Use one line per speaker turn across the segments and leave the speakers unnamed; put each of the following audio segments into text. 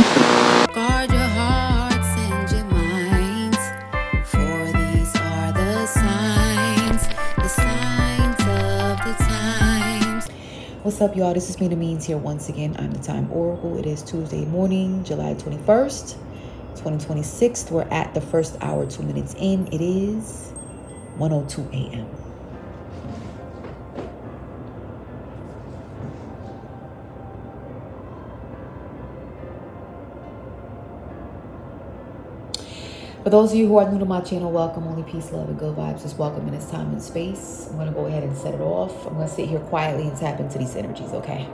Guard your hearts and your minds, for these are the signs of the times. What's up, y'all? This is Mina Means here once again. I'm the Time Oracle. It is Tuesday morning, July 21st, 2026. We're at the first hour, 2 minutes in. It is 1:02 a.m. For those of you who are new to my channel, welcome. Only peace, love, and good vibes is welcome in this time and space. I'm going to go ahead and set it off. I'm going to sit here quietly and tap into these energies, okay?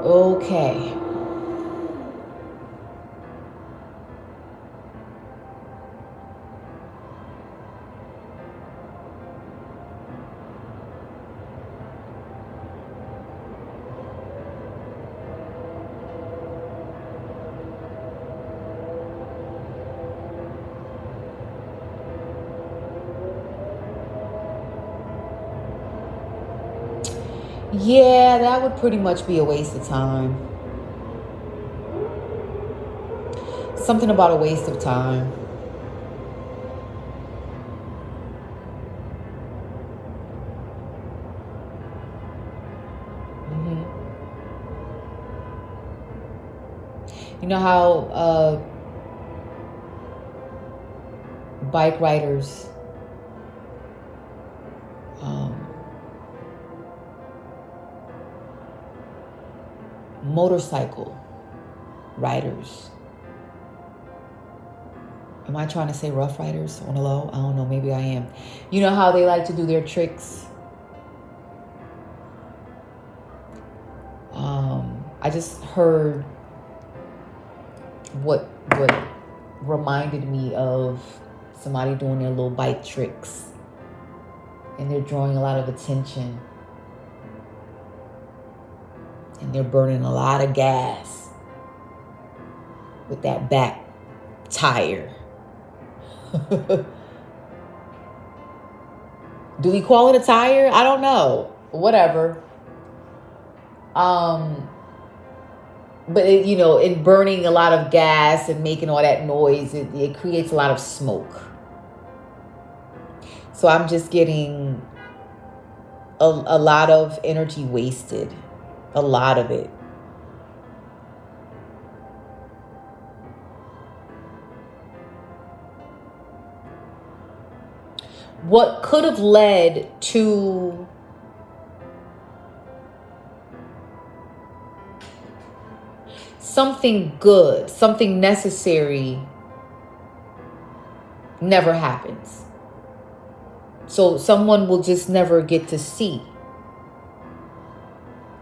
Okay. Yeah, that would pretty much be a waste of time. Something about a waste of time. You know how bike riders motorcycle riders. Am I trying to say rough riders on the low? I don't know. Maybe I am. You know how they like to do their tricks? I just heard what reminded me of somebody doing their little bike tricks. And they're drawing a lot of attention. And they're burning a lot of gas with that back tire. Do we call it a tire? I don't know. Whatever. But in burning a lot of gas and making all that noise, it creates a lot of smoke. So I'm just getting a lot of energy wasted. A lot of it. What could have led to something good, something necessary, never happens. So someone will just never get to see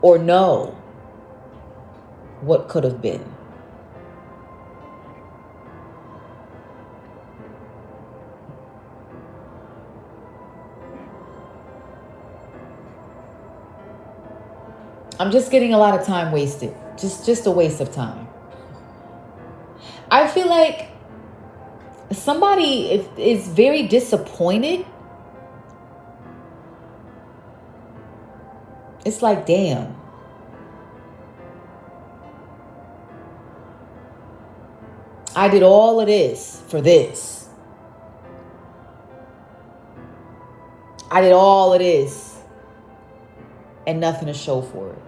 or know what could have been. I'm just getting a lot of time wasted. Just a waste of time. I feel like somebody is very disappointed. It's like, damn. I did all of this for this. I did all of this and nothing to show for it.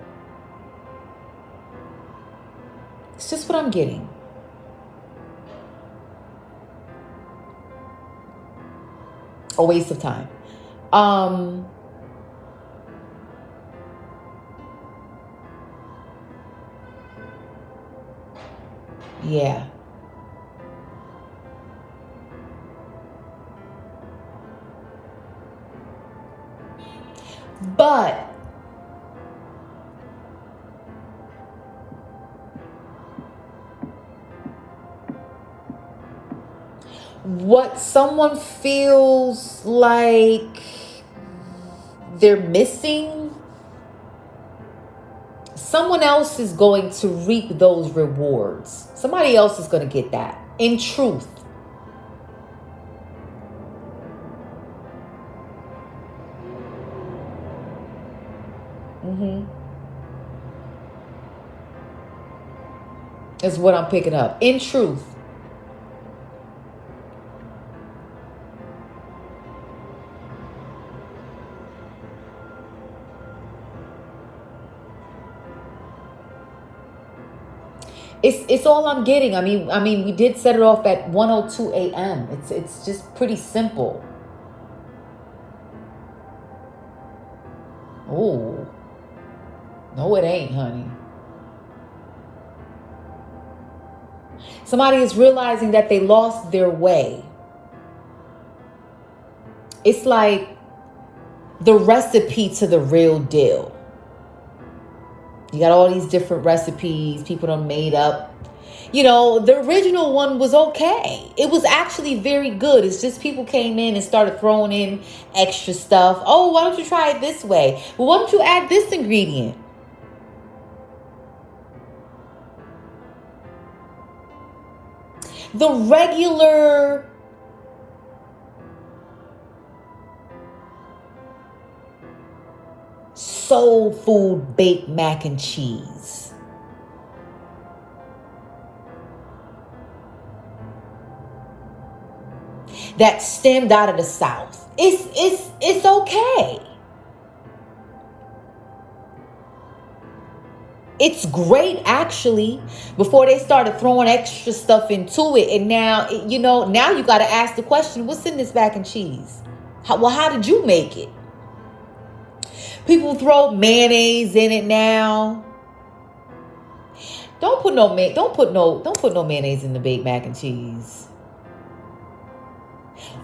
It's just what I'm getting. A waste of time. Yeah. But what someone feels like they're missing, someone else is going to reap those rewards. Somebody else is going to get that. In truth. Is what I'm picking up. In truth. It's all I'm getting. I mean, we did set it off at 1:02 a.m. It's just pretty simple. Oh, no, it ain't, honey. Somebody is realizing that they lost their way. It's like the recipe to the real deal. You got all these different recipes people done made up. You know, the original one was okay. It was actually very good. It's just people came in and started throwing in extra stuff. Oh, why don't you try it this way? Well, why don't you add this ingredient? The regular soul food baked mac and cheese. That stemmed out of the South. It's okay. It's great, actually, before they started throwing extra stuff into it. And now, now you got to ask the question, what's in this mac and cheese? How did you make it? People throw mayonnaise in it now. Don't put no mayonnaise in the baked mac and cheese.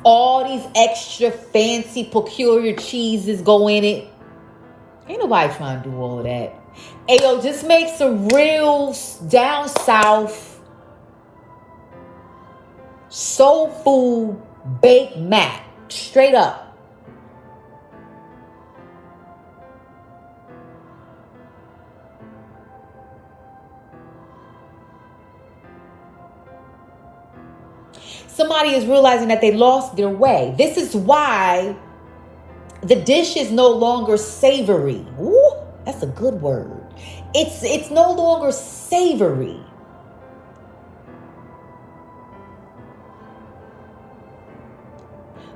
All these extra fancy peculiar cheeses go in it. Ain't nobody trying to do all of that. Hey, yo, just make some real down south soul food baked mac. Straight up. Somebody is realizing that they lost their way. This is why the dish is no longer savory. Ooh, that's a good word. It's no longer savory.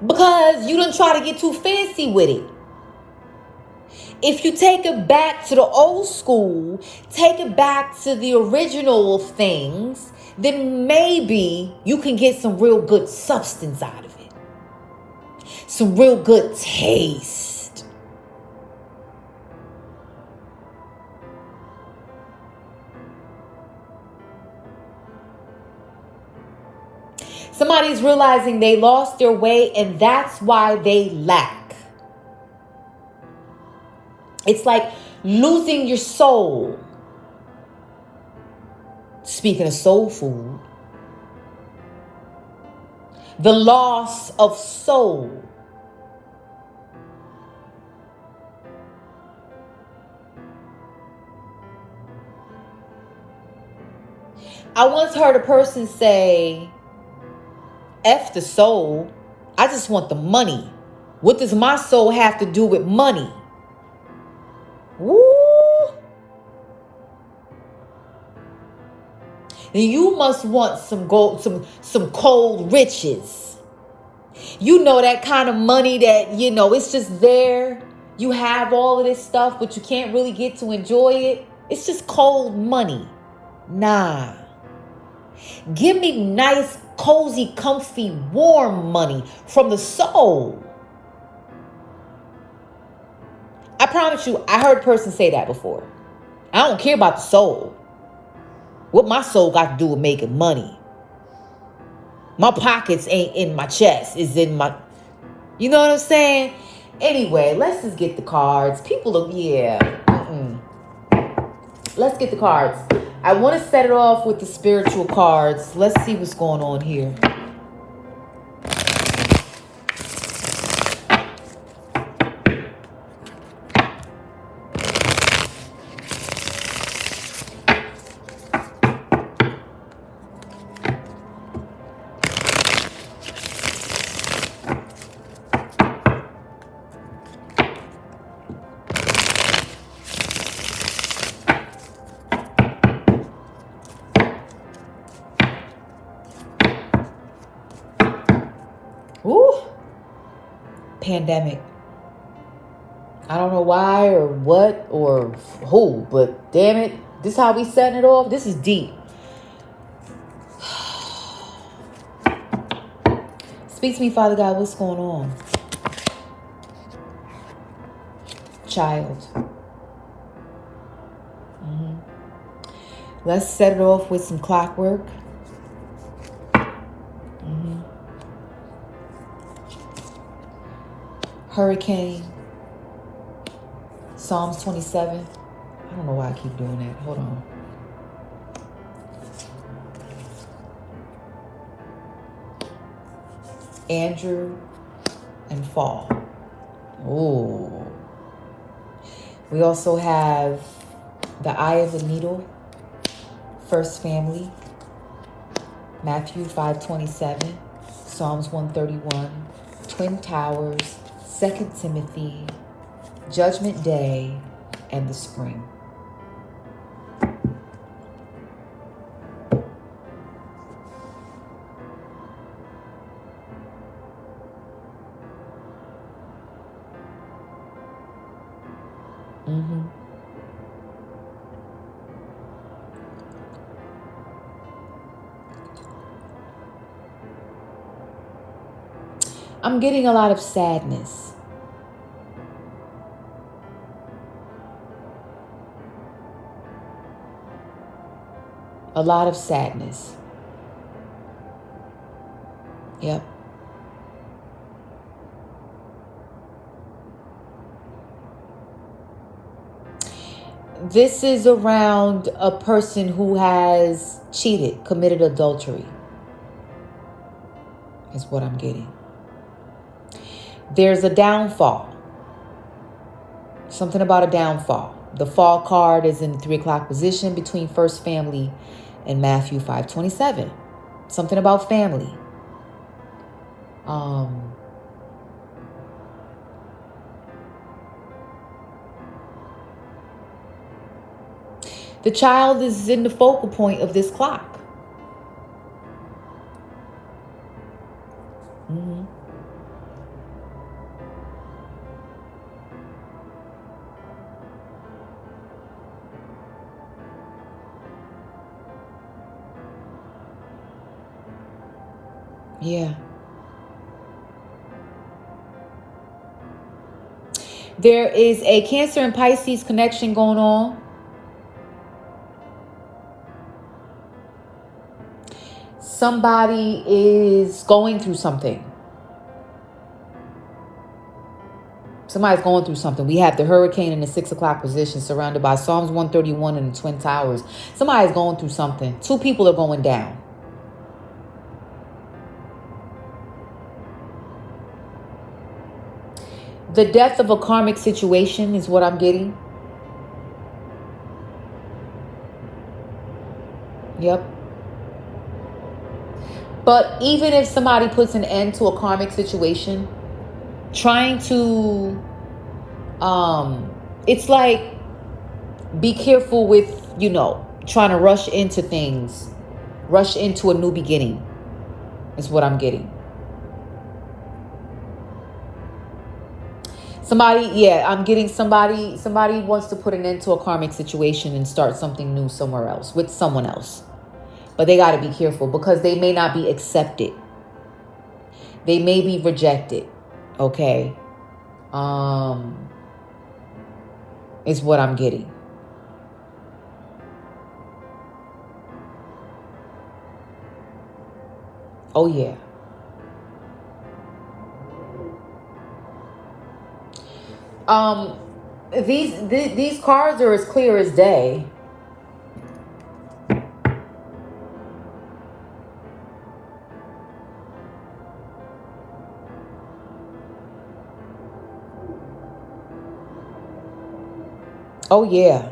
Because you don't try to get too fancy with it. If you take it back to the old school, take it back to the original of things, then maybe you can get some real good substance out of it. Some real good taste. Somebody's realizing they lost their way, and that's why they lack. It's like losing your soul. Speaking of soul food, the loss of soul. I once heard a person say, F the soul, I just want the money. What does my soul have to do with money? Woo! Then you must want some gold, some cold riches. You know, that kind of money that, it's just there. You have all of this stuff, but you can't really get to enjoy it. It's just cold money. Nah. Give me nice, cozy, comfy, warm money from the soul. I promise you, I heard a person say that before. I don't care about the soul. What my soul got to do with making money? My pockets ain't in my chest. It's in my... You know what I'm saying? Anyway, let's just get the cards. People are... Yeah. Let's get the cards. I want to set it off with the spiritual cards. Let's see what's going on here. Ooh, pandemic. I don't know why or what or who, but damn it, this is how we setting it off. This is deep. Speak to me, Father God. What's going on? Child. Let's set it off with some clockwork. Hurricane. Psalms 27. I don't know why I keep doing that. Hold on. Andrew and fall. Ooh. We also have the eye of the needle. First family. Matthew 5:27. Psalms 131. Twin Towers. 2 Timothy. Judgment Day. And the spring. I'm getting a lot of sadness. A lot of sadness. Yep. This is around a person who has cheated, committed adultery. Is what I'm getting. There's a downfall. Something about a downfall. The fall card is in 3 o'clock position between first family and Matthew 5:27. Something about family. The child is in the focal point of this clock. Yeah. There is a Cancer and Pisces connection going on. Somebody is going through something. Somebody's going through something. We have the hurricane in the 6 o'clock position surrounded by Psalms 131 and the Twin Towers. Somebody's going through something. 2 people are going down. The death of a karmic situation is what I'm getting. Yep. But even if somebody puts an end to a karmic situation, trying to, it's like, be careful with, trying to rush into things, rush into a new beginning is what I'm getting. I'm getting somebody wants to put an end to a karmic situation and start something new somewhere else with someone else. But they got to be careful because they may not be accepted. They may be rejected. Okay. Is what I'm getting. Oh yeah. These cards are as clear as day. Oh yeah.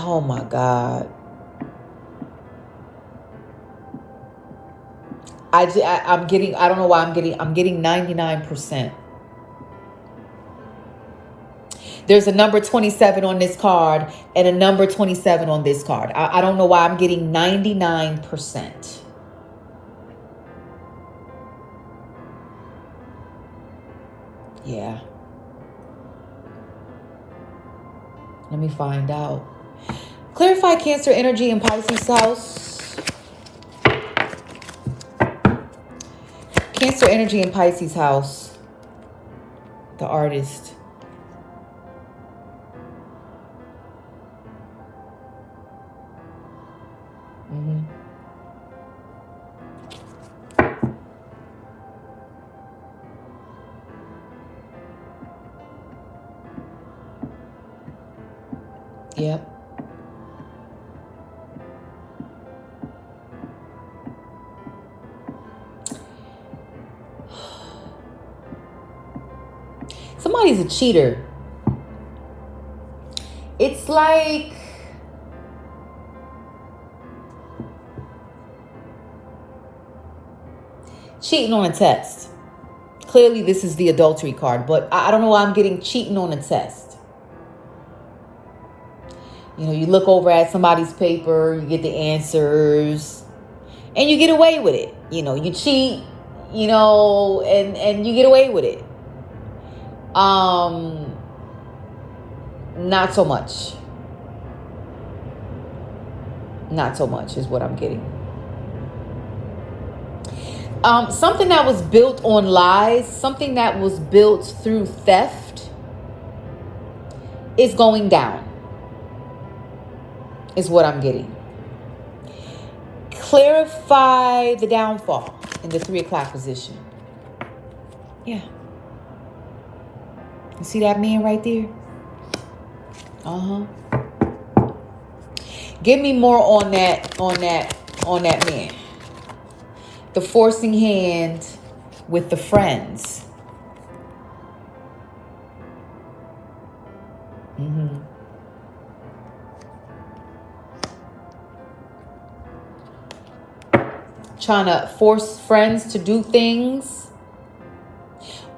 Oh my God. I'm getting, I don't know why I'm getting 99%. There's a number 27 on this card and a number 27 on this card. I don't know why I'm getting 99%. Yeah. Let me find out. Clarify Cancer energy in Pisces house. Cancer energy in Pisces house. The artist. Yep. Somebody's a cheater. It's like cheating on a test. Clearly, this is the adultery card, but I don't know why I'm getting cheating on a test. You know, you look over at somebody's paper, you get the answers, and you get away with it. You know, you cheat, you know, and you get away with it. Not so much. Not so much is what I'm getting. Something that was built on lies, something that was built through theft is going down, is what I'm getting. Clarify the downfall in the 3 o'clock position. Yeah. You see that man right there? Give me more on that man. The forcing hand with the friends. Trying to force friends to do things,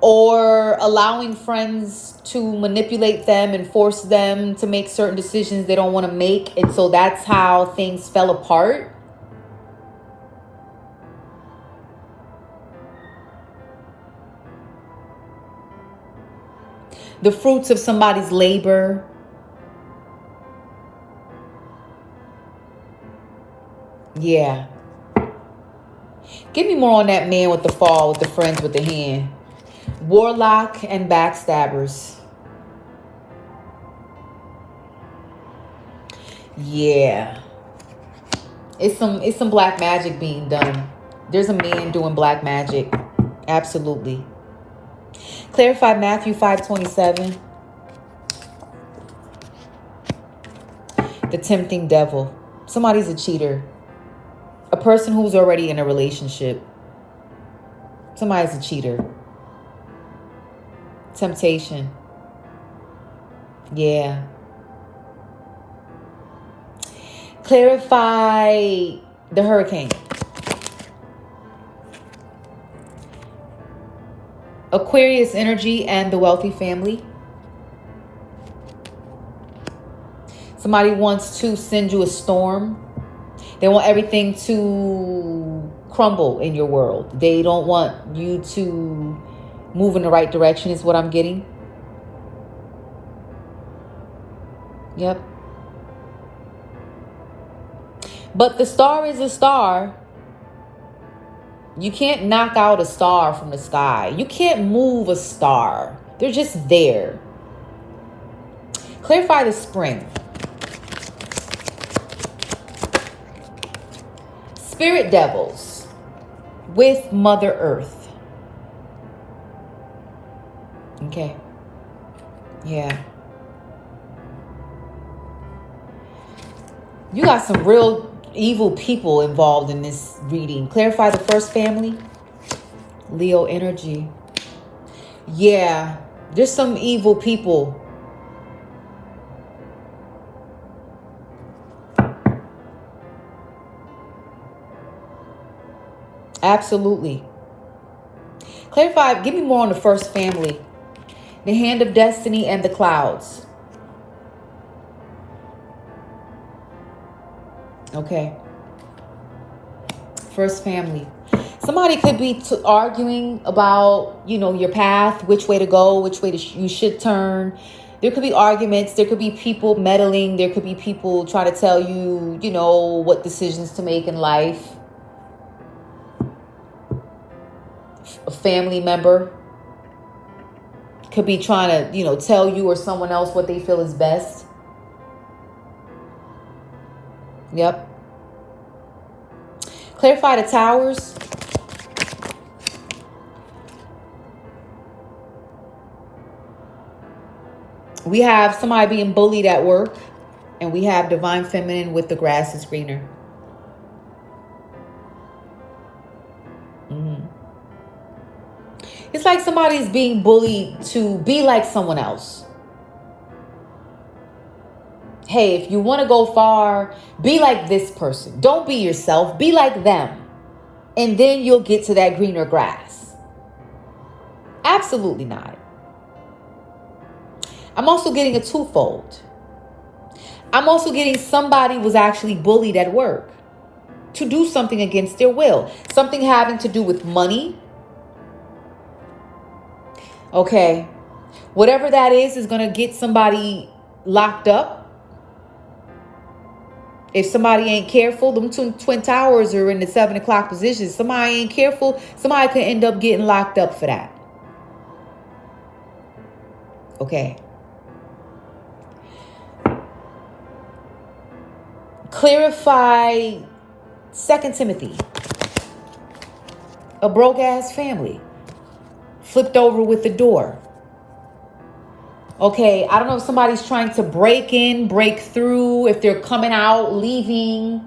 or allowing friends to manipulate them and force them to make certain decisions they don't want to make. And so that's how things fell apart. The fruits of somebody's labor. Yeah. Give me more on that man with the fall, with the friends with the hand. Warlock and backstabbers. Yeah. It's some black magic being done. There's a man doing black magic. Absolutely. Clarify Matthew 5:27. The tempting devil. Somebody's a cheater. A person who's already in a relationship. Somebody's a cheater. Temptation. Yeah. Clarify the hurricane. Aquarius energy and the wealthy family. Somebody wants to send you a storm. They want everything to crumble in your world. They don't want you to move in the right direction is what I'm getting. Yep. But the star is a star. You can't knock out a star from the sky. You can't move a star. They're just there. Clarify the spring. Spirit devils with Mother Earth. Okay. Yeah. You got some real evil people involved in this reading. Clarify the first family. Leo energy. Yeah. There's some evil people. Absolutely. Clarify. Give me more on the first family. The hand of destiny and the clouds. Okay. First, family. Somebody could be arguing about, your path, which way to go, which way you should turn. There could be arguments. There could be people meddling. There could be people trying to tell you, what decisions to make in life. A family member could be trying to, tell you or someone else what they feel is best. Yep. Clarify the towers. We have somebody being bullied at work, and we have divine feminine with the grass is greener. It's like somebody's being bullied to be like someone else. Hey, if you want to go far, be like this person. Don't be yourself. Be like them. And then you'll get to that greener grass. Absolutely not. I'm also getting a twofold. I'm also getting somebody was actually bullied at work to do something against their will. Something having to do with money. Okay. Whatever that is going to get somebody locked up. If somebody ain't careful, them twin towers are in the 7 o'clock position. Somebody ain't careful, somebody could end up getting locked up for that. Okay. Clarify 2 Timothy. A broke ass family. Flipped over with the door. Okay, I don't know if somebody's trying to break in, break through, if they're coming out, leaving,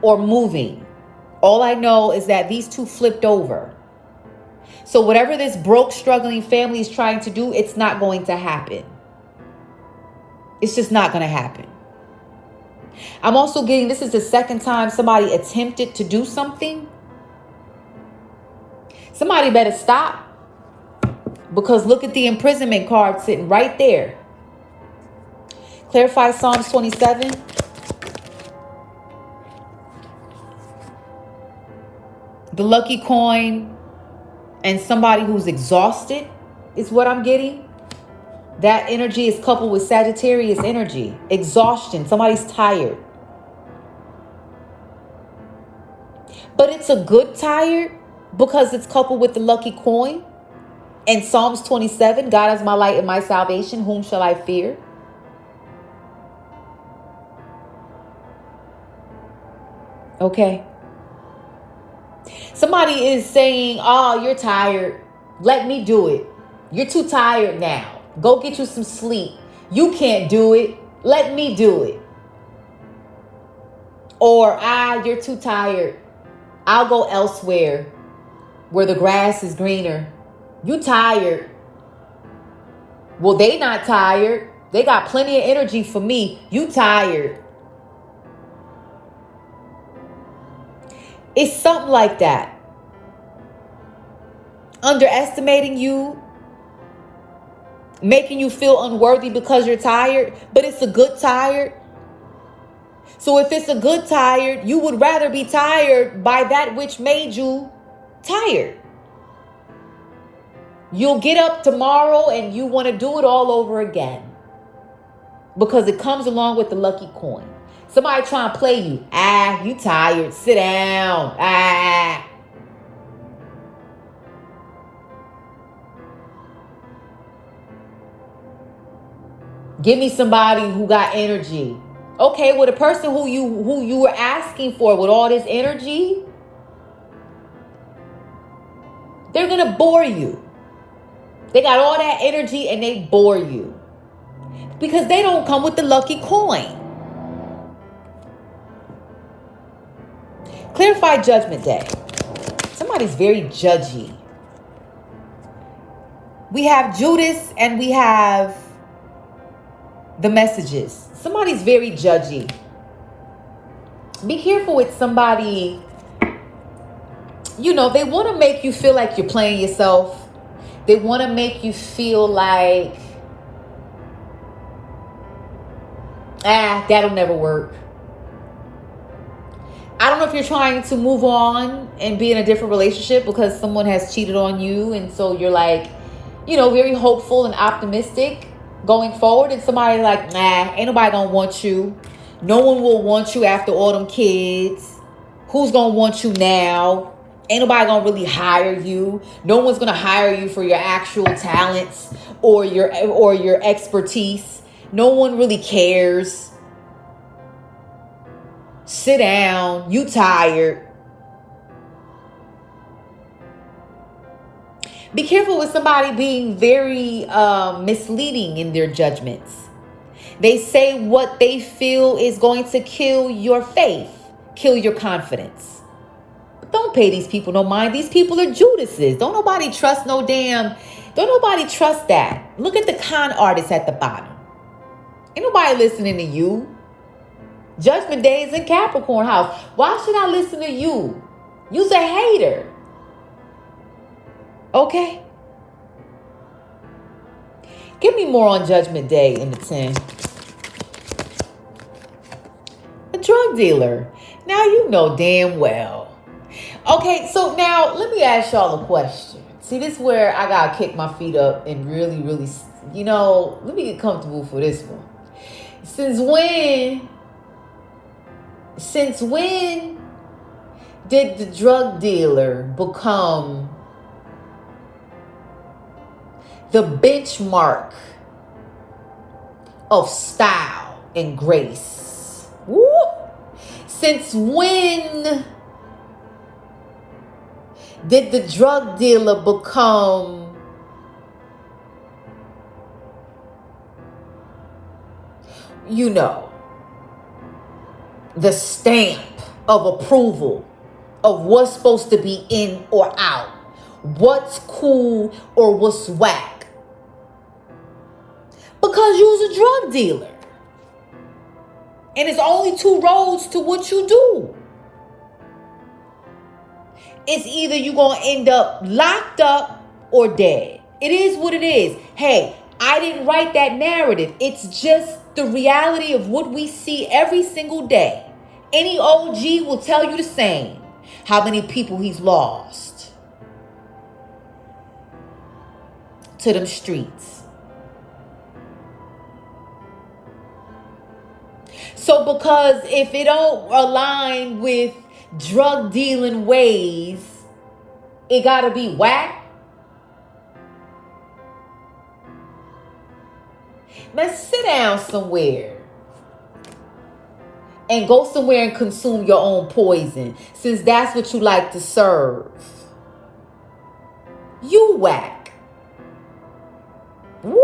or moving. All I know is that these two flipped over. So whatever this broke, struggling family is trying to do, it's not going to happen. It's just not going to happen. I'm also getting, this is the second time somebody attempted to do something. Somebody better stop. Because look at the imprisonment card sitting right there. Clarify Psalms 27. The lucky coin and somebody who's exhausted is what I'm getting. That energy is coupled with Sagittarius energy. Exhaustion. Somebody's tired. But it's a good tired because it's coupled with the lucky coin. And Psalms 27, God is my light and my salvation. Whom shall I fear? Okay. Somebody is saying, oh, you're tired. Let me do it. You're too tired now. Go get you some sleep. You can't do it. Let me do it. Or, you're too tired. I'll go elsewhere where the grass is greener. You tired. Well, they not tired. They got plenty of energy for me. You tired. It's something like that. Underestimating you. Making you feel unworthy because you're tired. But it's a good tired. So if it's a good tired, you would rather be tired by that which made you tired. You'll get up tomorrow and you want to do it all over again. Because it comes along with the lucky coin. Somebody trying to play you. You tired. Sit down. Give me somebody who got energy. Okay, well, the person who you were asking for with all this energy, they're going to bore you. They got all that energy and they bore you. Because they don't come with the lucky coin. Clarify Judgment Day. Somebody's very judgy. We have Judas and we have the messages. Somebody's very judgy. Be careful with somebody. They want to make you feel like you're playing yourself. They want to make you feel like, that'll never work. I don't know if you're trying to move on and be in a different relationship because someone has cheated on you. And so you're like, very hopeful and optimistic going forward. And somebody like, ain't nobody gonna want you. No one will want you after all them kids. Who's gonna want you now? Ain't nobody gonna really hire you. No one's gonna hire you for your actual talents or your expertise. No one really cares. Sit down. You tired. Be careful with somebody being very misleading in their judgments. They say what they feel is going to kill your faith, kill your confidence. But don't pay these people no mind. These people are Judases. Don't nobody trust that. Look at the con artists at the bottom. Ain't nobody listening to you. Judgment Day is in Capricorn house. Why should I listen to you? You's a hater. Okay? Give me more on Judgment Day in the 10. A drug dealer. Now you know damn well. Okay, so now let me ask y'all a question. See, this is where I gotta kick my feet up and really, really, let me get comfortable for this one. Since when did the drug dealer become the benchmark of style and grace? Woo! Since when did the drug dealer become the stamp of approval of what's supposed to be in or out? What's cool or what's whack? Because you's a drug dealer. And it's only two roads to what you do. It's either you're going to end up locked up or dead. It is what it is. Hey, I didn't write that narrative. It's just the reality of what we see every single day. Any OG will tell you the same. How many people he's lost to them streets. So because if it don't align with drug dealing ways, it gotta be whack. Man, sit down somewhere and go somewhere and consume your own poison, since that's what you like to serve. You whack. Woo!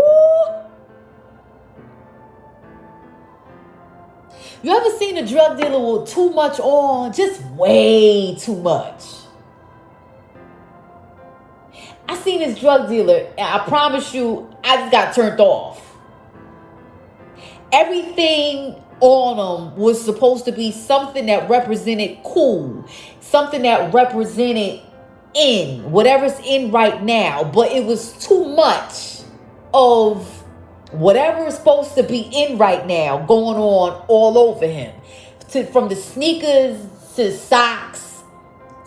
You ever seen a drug dealer with too much on? Just way too much. I seen this drug dealer, and I promise you, I just got turned off. Everything on him was supposed to be something that represented cool, something that represented in, whatever's in right now, but it was too much of whatever is supposed to be in right now going on all over him. From the sneakers to the socks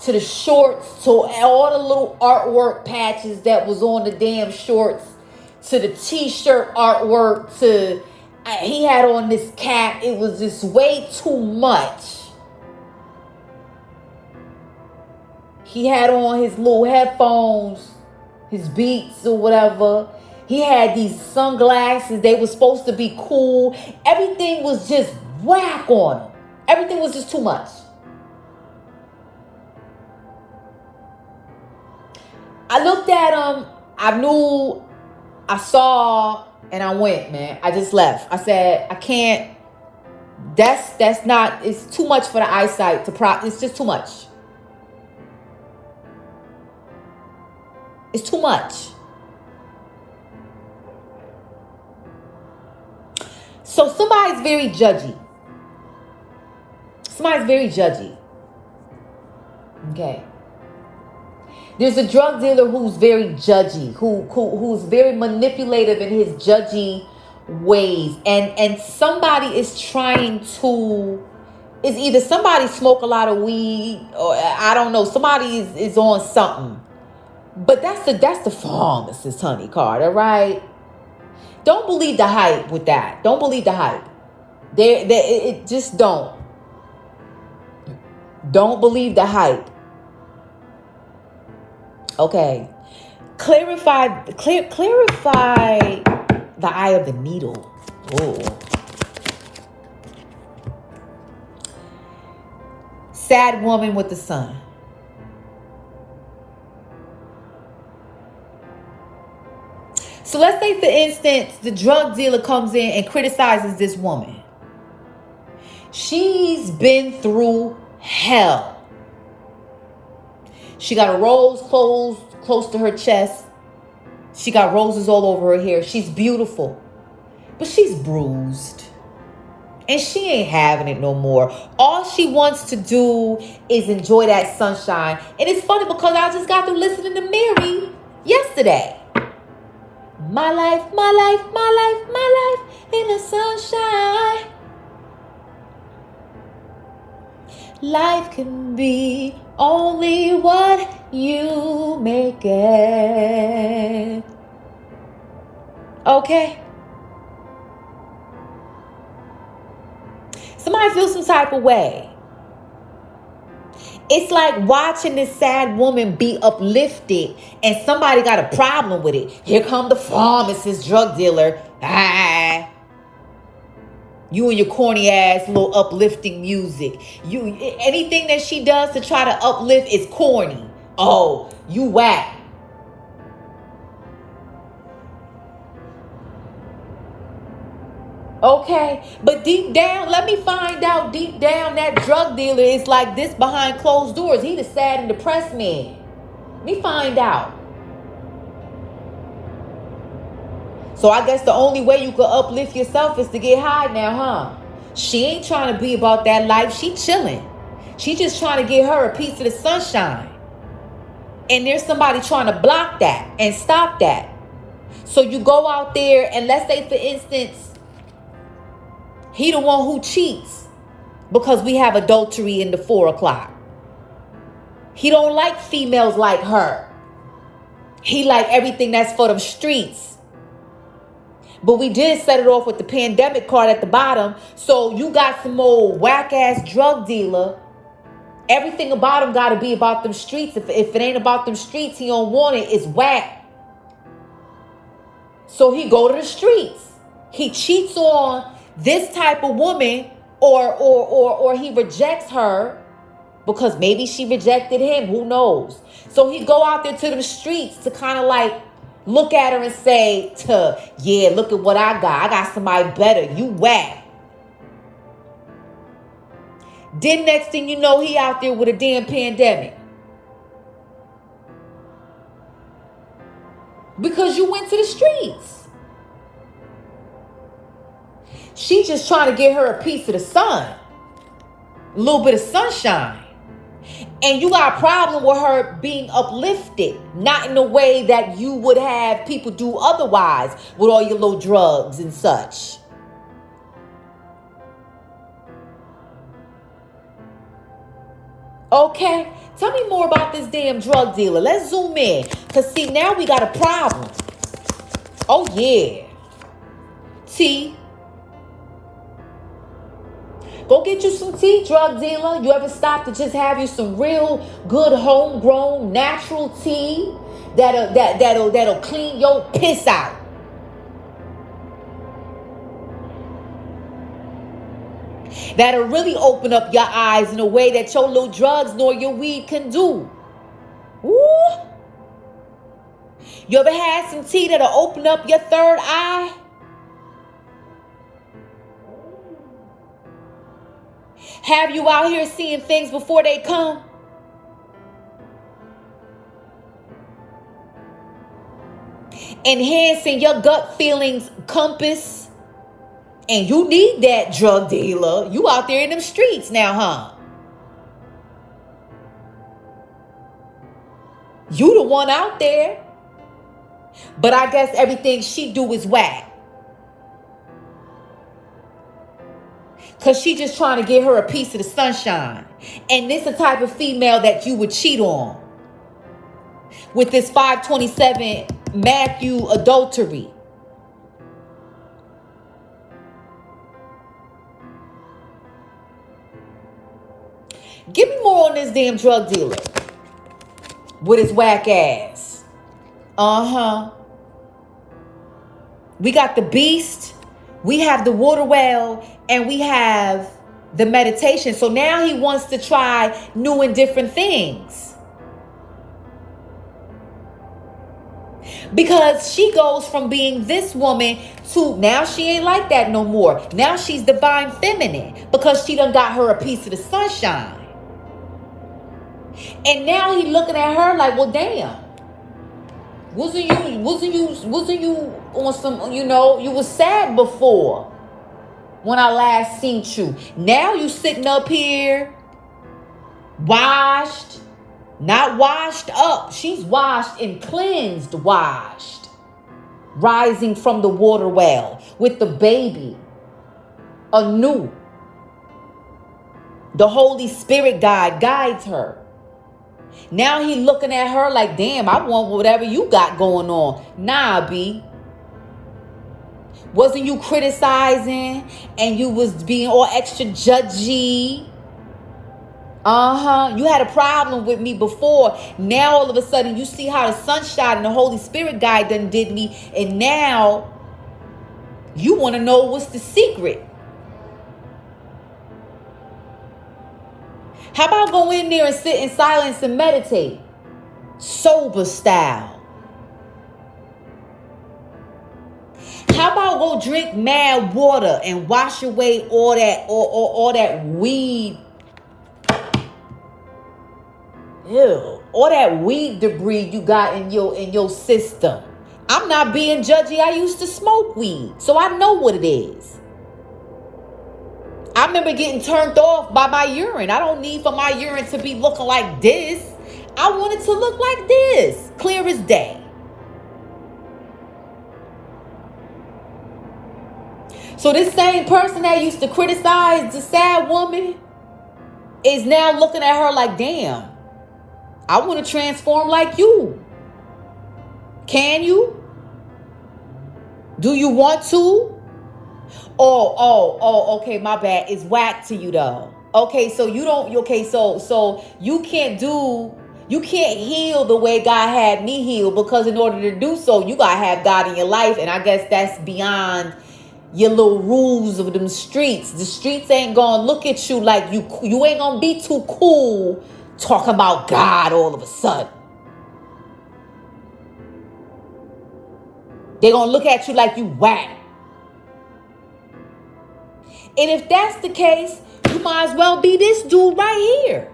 to the shorts to all the little artwork patches that was on the damn shorts to the t-shirt artwork to he had on this cap. It was just way too much. He had on his little headphones, his Beats or whatever. He had these sunglasses. They were supposed to be cool. Everything was just whack on him. Everything was just too much. I looked at him. I knew, I saw, and I went, man. I just left. I said, I can't. That's not, it's too much for the eyesight to it's just too much. It's too much. So somebody's very judgy. Somebody's very judgy. Okay. There's a drug dealer who's very judgy, who's very manipulative in his judgy ways, and somebody is trying to. Is either somebody smoke a lot of weed, or I don't know. Somebody is on something, but that's the pharmacist, honey Carter, right? Don't believe the hype with that. Don't believe the hype. It just don't. Don't believe the hype. Okay. Clarify the eye of the needle. Ooh. Sad woman with the sun. So let's say, for instance, the drug dealer comes in and criticizes this woman. She's been through hell. She got a rose close to her chest. She got roses all over her hair. She's beautiful, but she's bruised. And she ain't having it no more. All she wants to do is enjoy that sunshine. And it's funny because I just got through listening to Mary yesterday. My life, my life, my life, my life in the sunshine. Life can be only what you make it. Okay? Somebody feels some type of way. It's like watching this sad woman be uplifted and somebody got a problem with it. Here come the pharmacist, drug dealer. You and your corny ass little uplifting music. Anything that she does to try to uplift is corny. Oh, you whack. Okay, but deep down, let me find out deep down that drug dealer is like this behind closed doors. He the sad and depressed man. Let me find out. So I guess the only way you could uplift yourself is to get high now, huh? She ain't trying to be about that life. She chilling. She just trying to get her a piece of the sunshine. And there's somebody trying to block that and stop that. So you go out there and let's say, for instance, he the one who cheats because we have adultery in the 4 o'clock. He don't like females like her. He like everything that's for them streets. But we did set it off with the pandemic card at the bottom. So you got some old whack-ass drug dealer. Everything about him got to be about them streets. If it ain't about them streets, he don't want it. It's whack. So he go to the streets. He cheats on this type of woman, or he rejects her because maybe she rejected him. Who knows? So he go out there to the streets to kind of like look at her and say, yeah, look at what I got. I got somebody better. You whack. Then next thing you know, he out there with a damn pandemic. Because you went to the streets. She just trying to get her a piece of the sun. A little bit of sunshine. And you got a problem with her being uplifted. Not in a way that you would have people do otherwise with all your little drugs and such. Okay? Tell me more about this damn drug dealer. Let's zoom in. Because see, now we got a problem. Oh, yeah. T. Go get you some tea, drug dealer. You ever stop to just have you some real good homegrown natural tea that'll clean your piss out? That'll really open up your eyes in a way that your little drugs nor your weed can do. Woo! You ever had some tea that'll open up your third eye? Have you out here seeing things before they come? Enhancing your gut feelings compass. And you need that, drug dealer. You out there in them streets now, huh? You the one out there. But I guess everything she do is whack. Because she just trying to get her a piece of the sunshine. And this the type of female that you would cheat on. With this 527 Matthew adultery. Give me more on this damn drug dealer. With his whack ass. We got the beast. We have the water well. And we have the meditation. So now he wants to try new and different things. Because she goes from being this woman to now she ain't like that no more. Now she's divine feminine. Because she done got her a piece of the sunshine. And now he looking at her like, well, damn. Wasn't you on some, you was sad before when I last seen you. Now you sitting up here, washed, not washed up. She's washed and cleansed, washed. Rising from the water well with the baby anew. The Holy Spirit God guides her. Now he looking at her like, damn, I want whatever you got going on. Nah, B. Wasn't you criticizing and you was being all extra judgy? You had a problem with me before. Now all of a sudden you see how the sunshine and the Holy Spirit guy done did me. And now you want to know what's the secret. How about go in there and sit in silence and meditate? Sober style. How about go drink mad water and wash away all that weed? Ew, all that weed debris you got in your system. I'm not being judgy. I used to smoke weed, so I know what it is. I remember getting turned off by my urine. I don't need for my urine to be looking like this. I want it to look like this. Clear as day. So this same person that used to criticize the sad woman is now looking at her like, damn, I want to transform like you. Can you? Do you want to? Oh, okay, my bad. It's whack to you though. Okay, so you don't, okay, so you can't heal the way God had me heal, because in order to do so, you gotta have God in your life. And I guess that's beyond your little rules of them streets. The streets ain't gonna look at you like you ain't gonna be too cool talking about God all of a sudden. They're gonna look at you like you whack. And if that's the case, you might as well be this dude right here.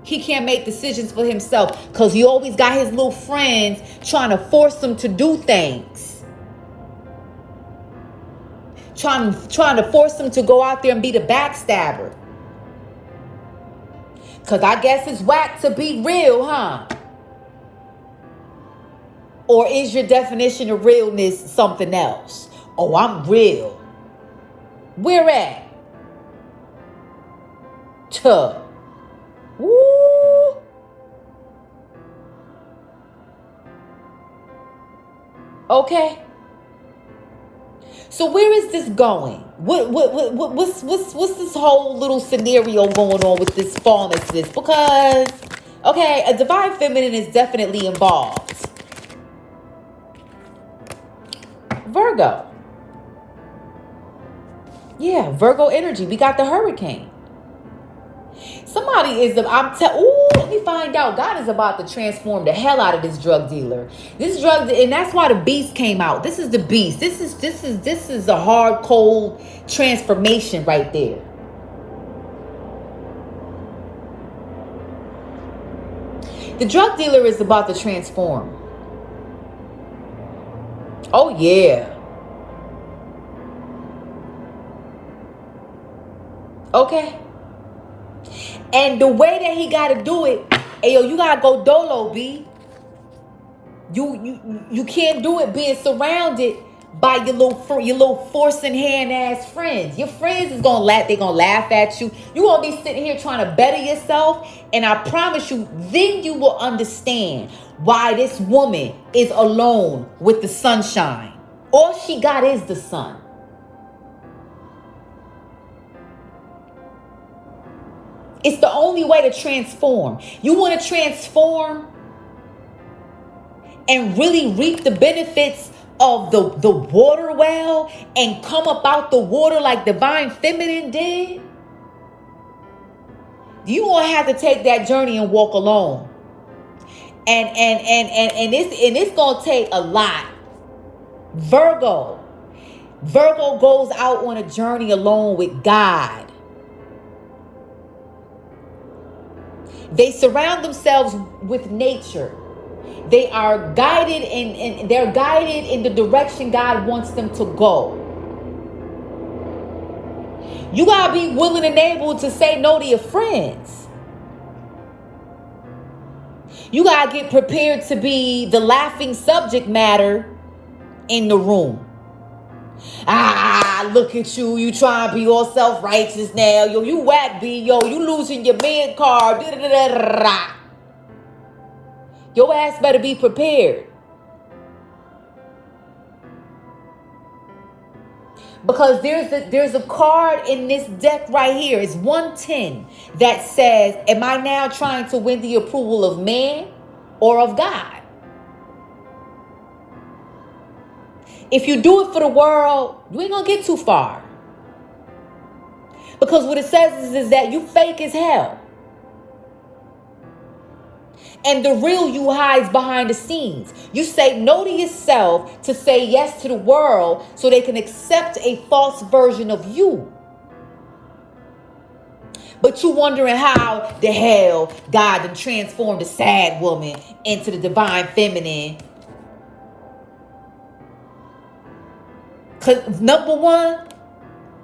He can't make decisions for himself because he always got his little friends trying to force him to do things. Trying to force him to go out there and be the backstabber. Because I guess it's whack to be real, huh? Or is your definition of realness something else? Oh, I'm real. Where at? Tuh. Woo. Okay. So where is this going? What's this whole little scenario going on with this formlessness? Because, okay, a divine feminine is definitely involved. Virgo. Yeah, Virgo energy. We got the hurricane. Somebody is, let me find out. God is about to transform the hell out of this drug dealer. And that's why the beast came out. This is the beast. This is a hard, cold transformation right there. The drug dealer is about to transform. Oh, yeah. Okay. And the way that he got to do it, hey, yo, you got to go dolo, B. You can't do it being surrounded by your little forcing hand ass friends. Your friends is gonna laugh. They gonna laugh at you. You gonna be sitting here trying to better yourself, and I promise you, then you will understand why this woman is alone with the sunshine. All she got is the sun. It's the only way to transform. You want to transform and really reap the benefits of the water well and come up out the water like divine feminine did? You gonna have to take that journey and walk alone. And it's gonna take a lot. Virgo goes out on a journey alone with God. They surround themselves with nature. They are guided they're guided in the direction God wants them to go. You gotta be willing and able to say no to your friends. You gotta get prepared to be the laughing subject matter in the room. Look at you. You trying to be all self-righteous now. Yo, you whack B. Yo, you losing your man card. Your ass better be prepared. Because there's a card in this deck right here. It's 110 that says, am I now trying to win the approval of man or of God? If you do it for the world, you ain't gonna get too far. Because what it says is that you fake as hell. And the real you hides behind the scenes. You say no to yourself to say yes to the world so they can accept a false version of you. But you wondering how the hell God done transformed a sad woman into the divine feminine. Cause number one,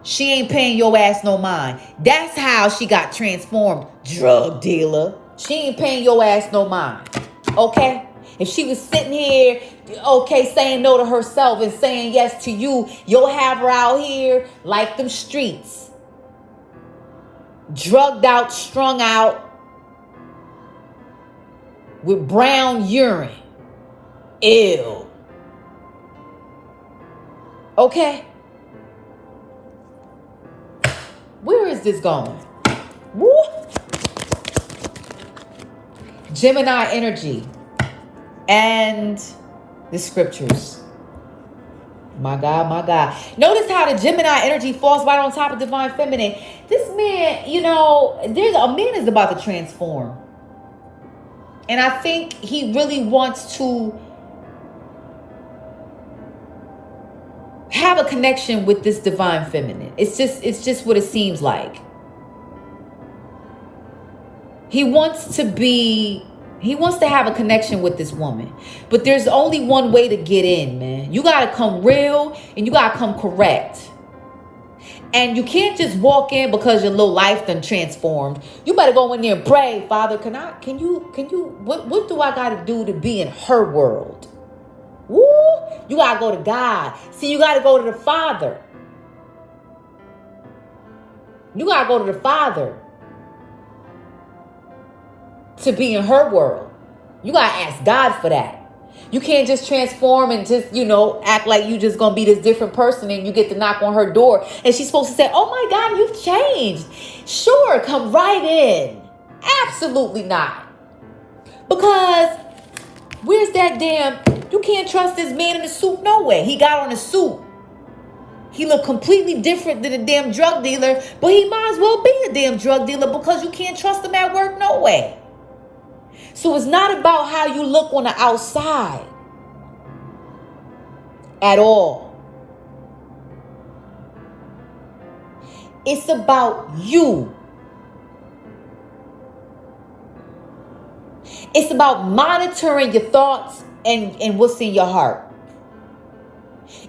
she ain't paying your ass no mind. That's how she got transformed, drug dealer. She ain't paying your ass no mind. Okay? If she was sitting here, okay, saying no to herself and saying yes to you, you'll have her out here like them streets. Drugged out, strung out, with brown urine. Ew. Okay? Where is this going? Woo! Gemini energy and the scriptures. My God, my God. Notice how the Gemini energy falls right on top of divine feminine. This man, a man is about to transform. And I think he really wants to have a connection with this divine feminine. It's just what it seems like. He wants to have a connection with this woman. But there's only one way to get in, man. You got to come real and you got to come correct. And you can't just walk in because your little life done transformed. You better go in there and pray, Father, can you, what do I got to do to be in her world? Woo! You got to go to God. See, you got to go to the Father. You got to go to the Father to be in her world. You got to ask God for that. You can't just transform and just, act like you just going to be this different person and you get to knock on her door. And she's supposed to say, oh my God, you've changed. Sure, come right in. Absolutely not. Because where's that you can't trust this man in a suit no way. He got on a suit. He looked completely different than a damn drug dealer, but he might as well be a damn drug dealer because you can't trust him at work no way. So it's not about how you look on the outside at all. It's about you. It's about monitoring your thoughts and what's in your heart.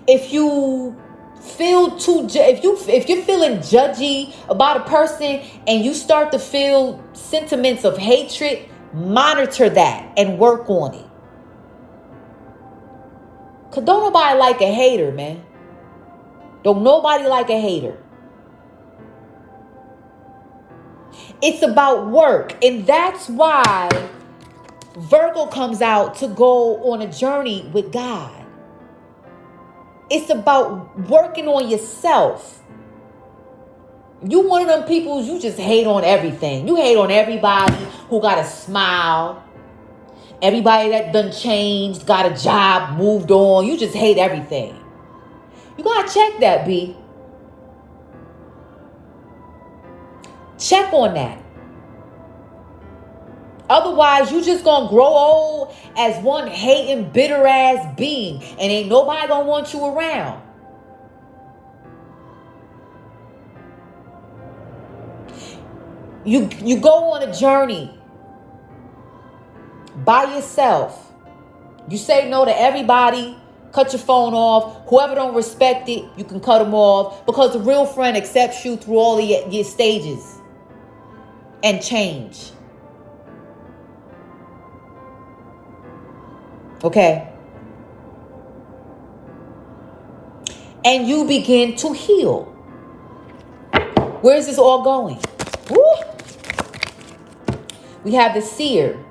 If you feel if you're feeling judgy about a person and you start to feel sentiments of hatred, monitor that and work on it. Because don't nobody like a hater, man. Don't nobody like a hater. It's about work. And that's why Virgo comes out to go on a journey with God. It's about working on yourself. You one of them people, you just hate on everything. You hate on everybody who got a smile. Everybody that done changed, got a job, moved on. You just hate everything. You gotta check that, B. Check on that. Otherwise, you just gonna grow old as one hating, bitter ass being, and ain't nobody gonna want you around. You go on a journey by yourself. You say no to everybody. Cut your phone off. Whoever don't respect it, you can cut them off, because the real friend accepts you through all of your stages and change. Okay? And you begin to heal. Where is this all going? Woo! We have the seer.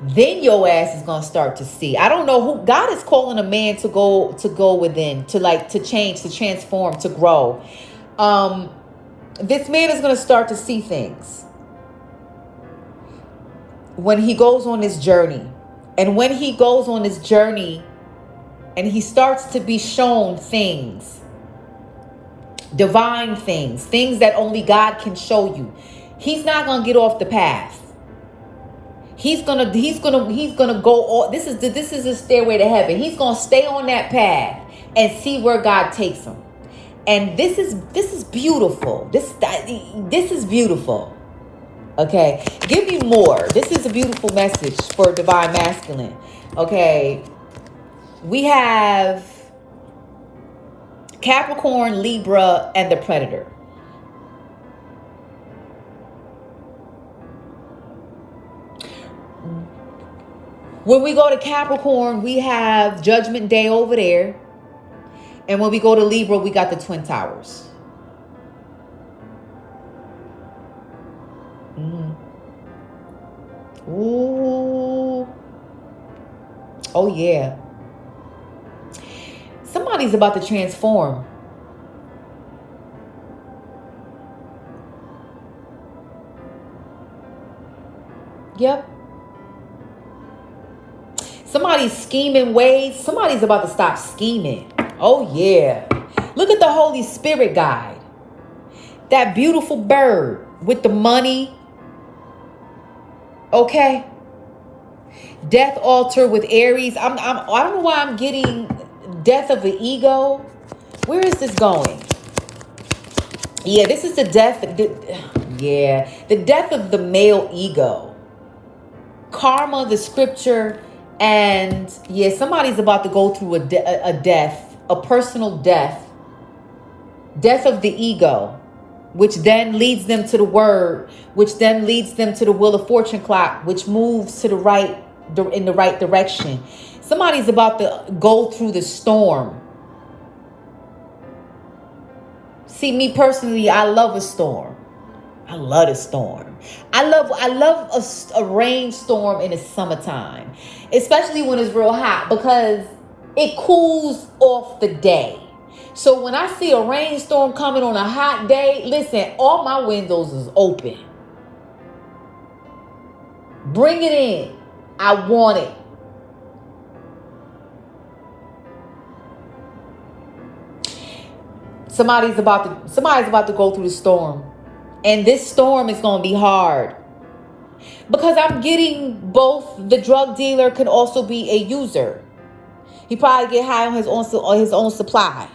Then your ass is gonna start to see. I don't know who God is calling a man to go within, to change, to transform, to grow. This man is gonna start to see things when he goes on this journey. And when he goes on this journey and he starts to be shown things, divine things, things that only God can show you, he's not gonna get off the path. He's gonna go all, this is a stairway to heaven. He's gonna stay on that path and see where God takes him. And this is beautiful. This is beautiful. Okay, give me more. This is a beautiful message for divine masculine. Okay, we have Capricorn, Libra, and the Predator. When we go to Capricorn, we have Judgment Day over there. And when we go to Libra, we got the Twin Towers. Ooh. Oh, yeah. Somebody's about to transform. Yep. Somebody's scheming ways. Somebody's about to stop scheming. Oh, yeah. Look at the Holy Spirit guide. That beautiful bird with the money. Okay. Death altar with Aries. I don't know why I'm getting death of the ego. Where is this going? Yeah, this is the death. The death of the male ego. Karma, the scripture. And yeah, somebody's about to go through a death, a personal death. Death of the ego, which then leads them to the word, which then leads them to the wheel of fortune clock, which moves to the right, in the right direction. Somebody's about to go through the storm. See, me personally, I love a storm. I love a storm. I love a rainstorm in the summertime, especially when it's real hot, because it cools off the day. So when I see a rainstorm coming on a hot day, listen, all my windows is open. Bring it in. I want it. Somebody's about to go through the storm. And this storm is going to be hard. Because I'm getting both, the drug dealer could also be a user. He probably get high on his own supply.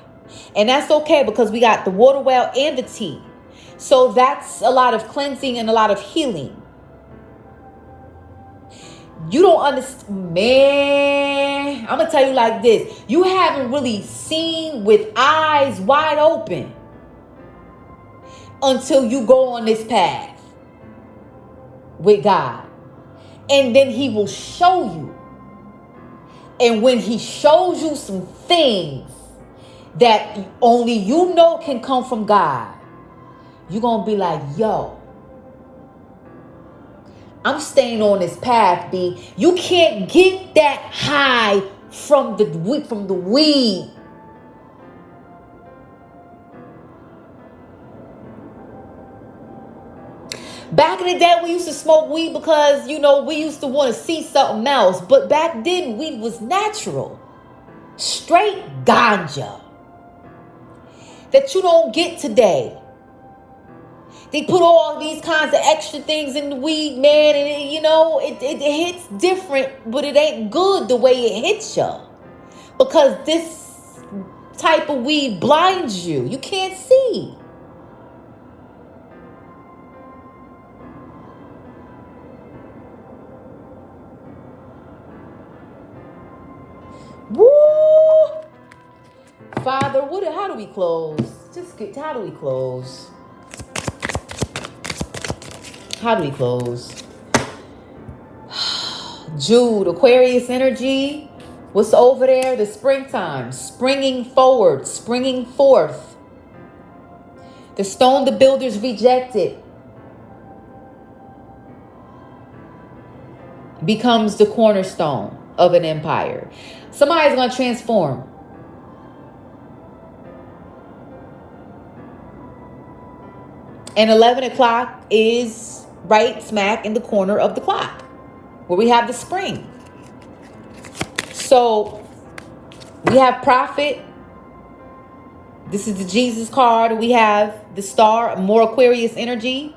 And that's okay, because we got the water well and the tea. So that's a lot of cleansing and a lot of healing. You don't understand, man. I'm going to tell you like this. You haven't really seen with eyes wide open until you go on this path with God. And then he will show you. And when he shows you some things that only you know can come from God, you're going to be like, yo, I'm staying on this path, B. You can't get that high from the weed. Back in the day, we used to smoke weed because, we used to want to see something else. But back then, weed was natural. Straight ganja. That you don't get today. They put all these kinds of extra things in the weed, man. And, it hits different, but it ain't good the way it hits you. Because this type of weed blinds you. You can't see. Woo! Father, how do we close? How do we close? How do we close? Jude, Aquarius energy. What's over there? The springtime. Springing forward. Springing forth. The stone the builders rejected becomes the cornerstone of an empire. Somebody's going to transform. And 11 o'clock is right smack in the corner of the clock where we have the spring. So we have prophet. This is the Jesus card. We have the star, more Aquarius energy.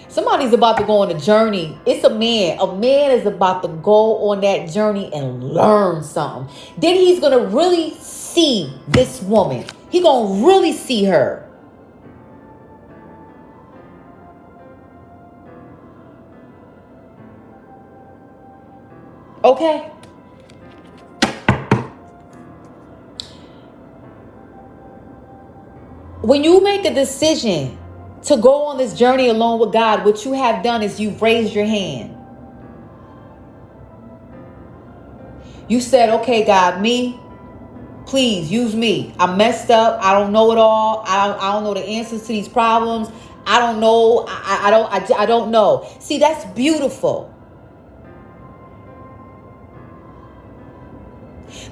Somebody's about to go on a journey. It's a man. A man is about to go on that journey and learn something. Then he's going to really see this woman. He's going to really see her. Okay. When you make a decision to go on this journey alone with God, what you have done is you've raised your hand. You said, okay, God, me, please use me. I messed up. I don't know it all. I don't know the answers to these problems. I don't know. I don't know. See, that's beautiful.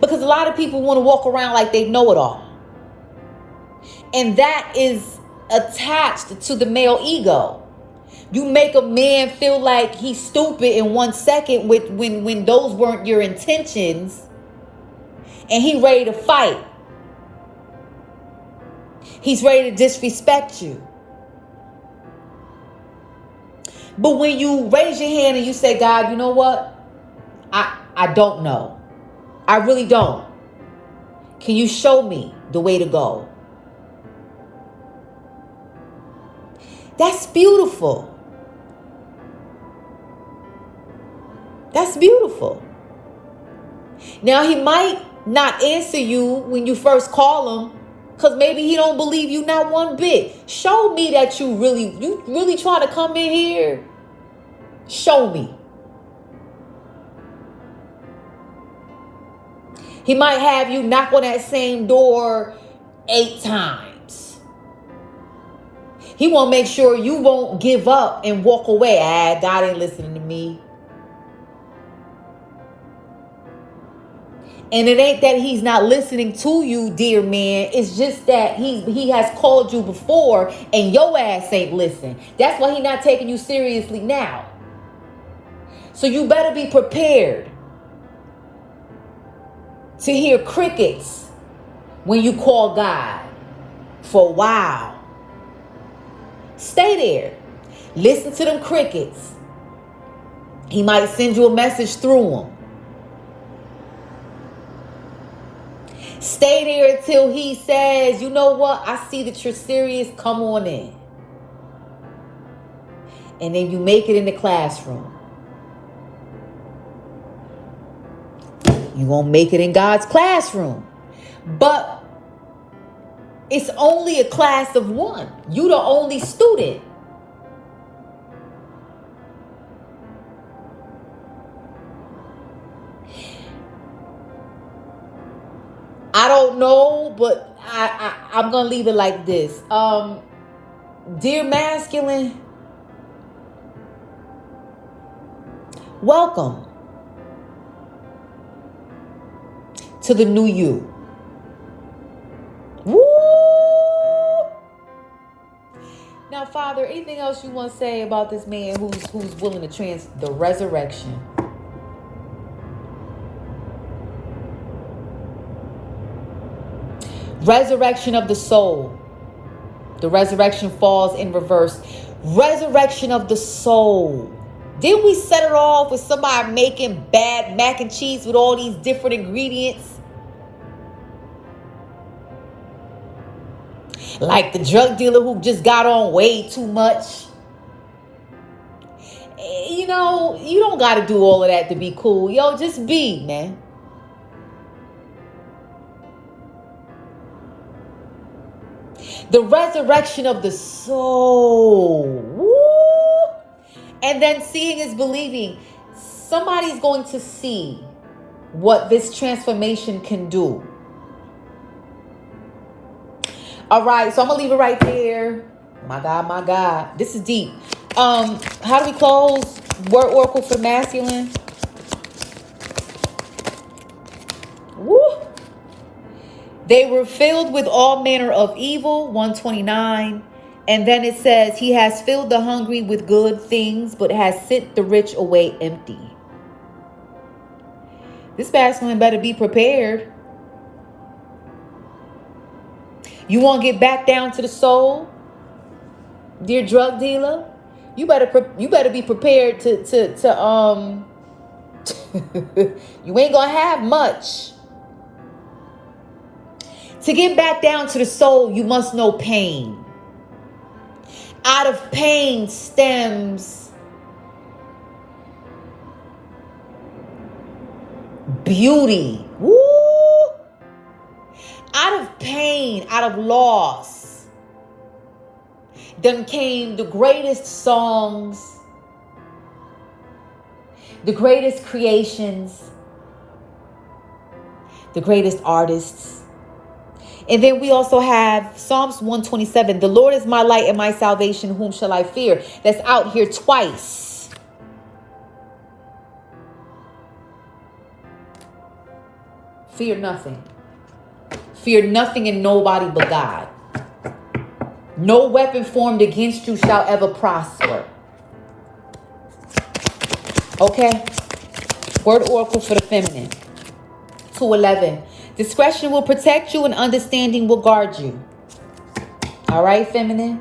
Because a lot of people want to walk around like they know it all. And that is attached to the male ego. You make a man feel like he's stupid in 1 second when those weren't your intentions, and he ready to fight. He's ready to disrespect you. But when you raise your hand and you say, God, you know what? I don't know. I really don't. Can you show me the way to go? That's beautiful. That's beautiful. Now, he might not answer you when you first call him because maybe he don't believe you not one bit. Show me that you really trying to come in here. Show me. He might have you knock on that same door 8 times. He want to make sure you won't give up and walk away. God ain't listening to me. And it ain't that he's not listening to you, dear man. It's just that he has called you before and your ass ain't listen. That's why he not taking you seriously now. So you better be prepared to hear crickets when you call God for a while. Stay there. Listen to them crickets. He might send you a message through them. Stay there until he says, you know what? I see that you're serious. Come on in. And then you make it in the classroom. You're going to make it in God's classroom. But it's only a class of one. You the only student. don't know, but I'm going to leave it like this. Dear masculine, welcome to the new you. Woo! Now, Father, anything else you want to say about this man who's willing to the resurrection? Resurrection of the soul. The resurrection falls in reverse. Resurrection of the soul. Didn't we set it off with somebody making bad mac and cheese with all these different ingredients? Like the drug dealer who just got on way too much. You know, you don't got to do all of that to be cool. Yo, just be, man. The resurrection of the soul. Woo! And then seeing is believing. Somebody's going to see what this transformation can do. All right, so I'm going to leave it right there. My God. This is deep. How do we close? Word oracle for masculine. Woo! They were filled with all manner of evil, 129. And then it says, he has filled the hungry with good things, but has sent the rich away empty. This masculine better be prepared. You want to get back down to the soul, dear drug dealer? You better be prepared to you ain't gonna have much. To get back down to the soul, you must know pain. Out of pain stems beauty. Woo! Out of pain, out of loss, then came the greatest songs, the greatest creations, the greatest artists. And then we also have Psalms 127. The Lord is my light and my salvation. Whom shall I fear? That's out here twice. Fear nothing. Fear nothing and nobody but God. No weapon formed against you shall ever prosper. Okay? Word oracle for the feminine. 211. Discretion will protect you and understanding will guard you. All right, feminine?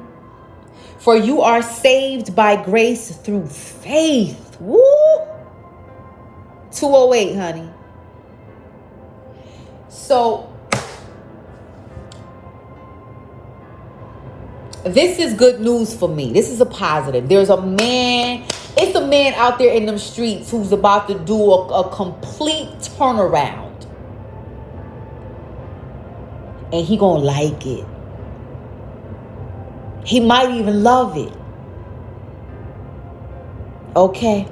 For you are saved by grace through faith. Woo! 208, honey. So, this is good news for me. This is a positive. It's a man out there in them streets who's about to do a complete turnaround. And he gonna like it. He might even love it. Okay.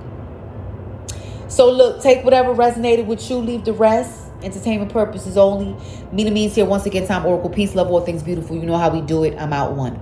So look, take whatever resonated with you, leave the rest. Entertainment purposes only. Mina Means here once again, time Oracle. Peace, love, all things beautiful. You know how we do it. I'm out one.